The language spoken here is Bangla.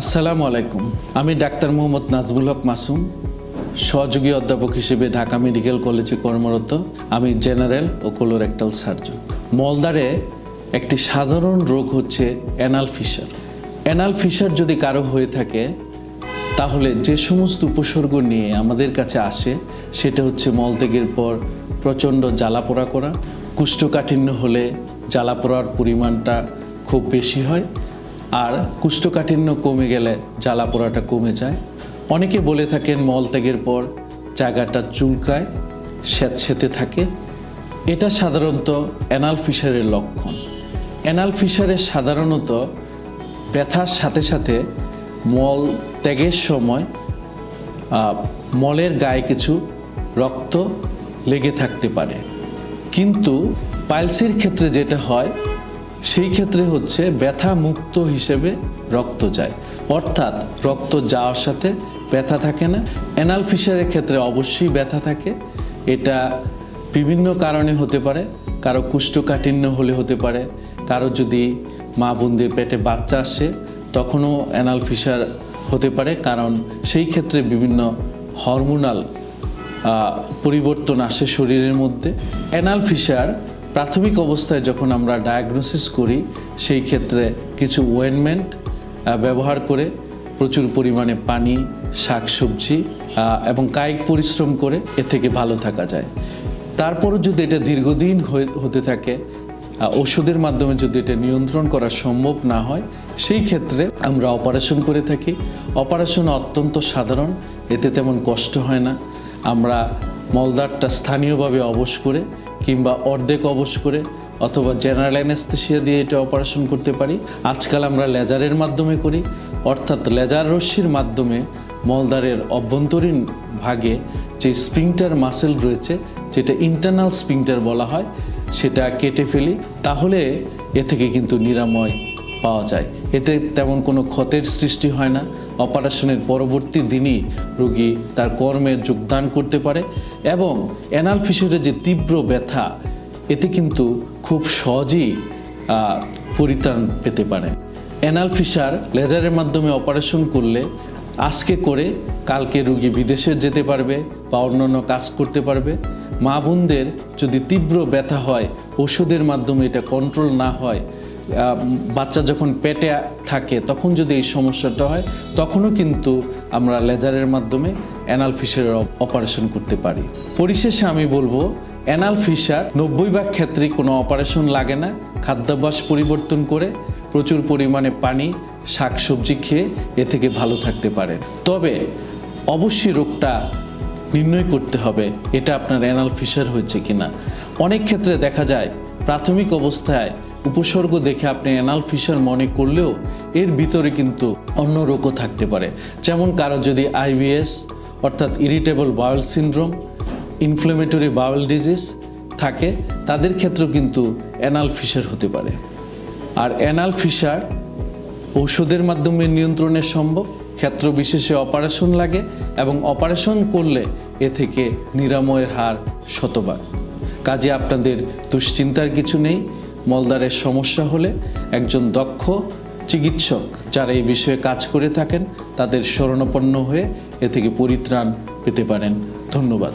আসসালামু আলাইকুম। আমি ডাক্তার মোহাম্মদ নাজমুল হক মাসুম, সহযোগী অধ্যাপক হিসেবে ঢাকা মেডিকেল কলেজে কর্মরত। আমি জেনারেল ও কোলোরেক্টাল সার্জন। মলদ্বারে একটি সাধারণ রোগ হচ্ছে অ্যানাল ফিশার। অ্যানাল ফিশার যদি কারো হয়ে থাকে তাহলে যে সমস্ত উপসর্গ নিয়ে আমাদের কাছে আসে সেটা হচ্ছে মলত্যাগের পর প্রচণ্ড জ্বালাপোড়া করা, কোষ্ঠকাঠিন্য হলে জ্বালাপোড়ার পরিমাণটা খুব বেশি হয়, আর কোষ্ঠকাঠিন্য কমে গেলে জ্বালাপোড়াটা কমে যায়। অনেকে বলে থাকেন মলত্যাগের পর জায়গাটা চুলকায়, স্যাঁতসেঁতে থাকে। এটা সাধারণত অ্যানাল ফিশারের লক্ষণ। অ্যানাল ফিশারে সাধারণত ব্যথার সাথে সাথে মল ত্যাগের সময় মলের গায়ে কিছু রক্ত লেগে থাকতে পারে, কিন্তু পাইলসের ক্ষেত্রে যেটা হয় সেই ক্ষেত্রে হচ্ছে ব্যথা মুক্ত হিসেবে রক্ত যায়, অর্থাৎ রক্ত যাওয়ার সাথে ব্যথা থাকে না। অ্যানাল ফিশারের ক্ষেত্রে অবশ্যই ব্যথা থাকে। এটা বিভিন্ন কারণে হতে পারে। কারো কোষ্ঠকাঠিন্য হলে হতে পারে, কারো যদি মা বোনদের পেটে বাচ্চা আসে তখনও অ্যানাল ফিশার হতে পারে, কারণ সেই ক্ষেত্রে বিভিন্ন হরমোনাল পরিবর্তন আসে শরীরের মধ্যে। অ্যানাল ফিশার প্রাথমিক অবস্থায় যখন আমরা ডায়াগনোসিস করি সেই ক্ষেত্রে কিছু ওয়েনমেন্ট ব্যবহার করে প্রচুর পরিমাণে পানি, শাকসবজি এবং কায়িক পরিশ্রম করে এ থেকে ভালো থাকা যায়। তারপরও যদি এটা দীর্ঘদিন হতে থাকে, ওষুধের মাধ্যমে যদি এটা নিয়ন্ত্রণ করা সম্ভব না হয়, সেই ক্ষেত্রে আমরা অপারেশন করে থাকি। অপারেশন অত্যন্ত সাধারণ, এতে তেমন কষ্ট হয় না। আমরা মলদ্বারটা স্থানীয়ভাবে অবশ করে কিংবা অর্ধেক অবশ করে অথবা জেনারেল অ্যানেস্থেসিয়া দিয়ে এটা অপারেশন করতে পারি। আজকাল আমরা লেজারের মাধ্যমে করি, অর্থাৎ লেজার রশ্মির মাধ্যমে মলদ্বারের অভ্যন্তরীণ ভাগে যে স্পিংটার মাসেল রয়েছে, যেটা ইন্টারনাল স্পিংটার বলা হয়, সেটা কেটে ফেলি। তাহলে এ থেকে কিন্তু নিরাময় পাওয়া যায়। এতে তেমন কোনো ক্ষতের সৃষ্টি হয় না। অপারেশনের পরবর্তী দিনই রোগী তার কর্মে যোগদান করতে পারে এবং অ্যানাল ফিশারের যে তীব্র ব্যথা, এতে কিন্তু খুব সহজেই পরিত্রাণ পেতে পারে। অ্যানাল ফিশার লেজারের মাধ্যমে অপারেশন করলে আজকে করে কালকে রোগী বিদেশে যেতে পারবে বা অন্যান্য কাজ করতে পারবে। মা বোনদের যদি তীব্র ব্যথা হয়, ওষুধের মাধ্যমে এটা কন্ট্রোল না হয়, বাচ্চা যখন পেটে থাকে তখন যদি এই সমস্যাটা হয়, তখনও কিন্তু আমরা লেজারের মাধ্যমে অ্যানাল ফিশারের অপারেশন করতে পারি। পরিশেষে আমি বলবো, অ্যানাল ফিশার 90% ক্ষেত্রেই কোনো অপারেশন লাগে না। খাদ্যাভ্যাস পরিবর্তন করে প্রচুর পরিমাণে পানি, শাকসবজি খেয়ে এ থেকে ভালো থাকতে পারে। তবে অবশ্যই রোগটা নির্ণয় করতে হবে এটা আপনার অ্যানাল ফিশার হয়েছে কিনা। অনেক ক্ষেত্রে দেখা যায় প্রাথমিক অবস্থায় উপসর্গ দেখে আপনি অ্যানাল ফিশার মনে করলেও এর ভিতরে কিন্তু অন্য রোগও থাকতে পারে। যেমন কারো যদি IBS অর্থাৎ irritable bowel syndrome, inflammatory bowel disease থাকে, তাদের ক্ষেত্রেও কিন্তু অ্যানাল ফিশার হতে পারে। আর অ্যানাল ফিশার ঔষধের মাধ্যমে নিয়ন্ত্রণের সম্ভব, ক্ষেত্র বিশেষে অপারেশন লাগে এবং অপারেশন করলে এ থেকে নিরাময়ের হার শতভাগ। কাজে আপনাদের দুশ্চিন্তার কিছু নেই। মলদ্বারের সমস্যা হলে একজন দক্ষ চিকিৎসক যারা এই বিষয়ে কাজ করে থাকেন তাদের শরণাপন্ন হয়ে এ থেকে পরিত্রাণ পেতে পারেন। ধন্যবাদ।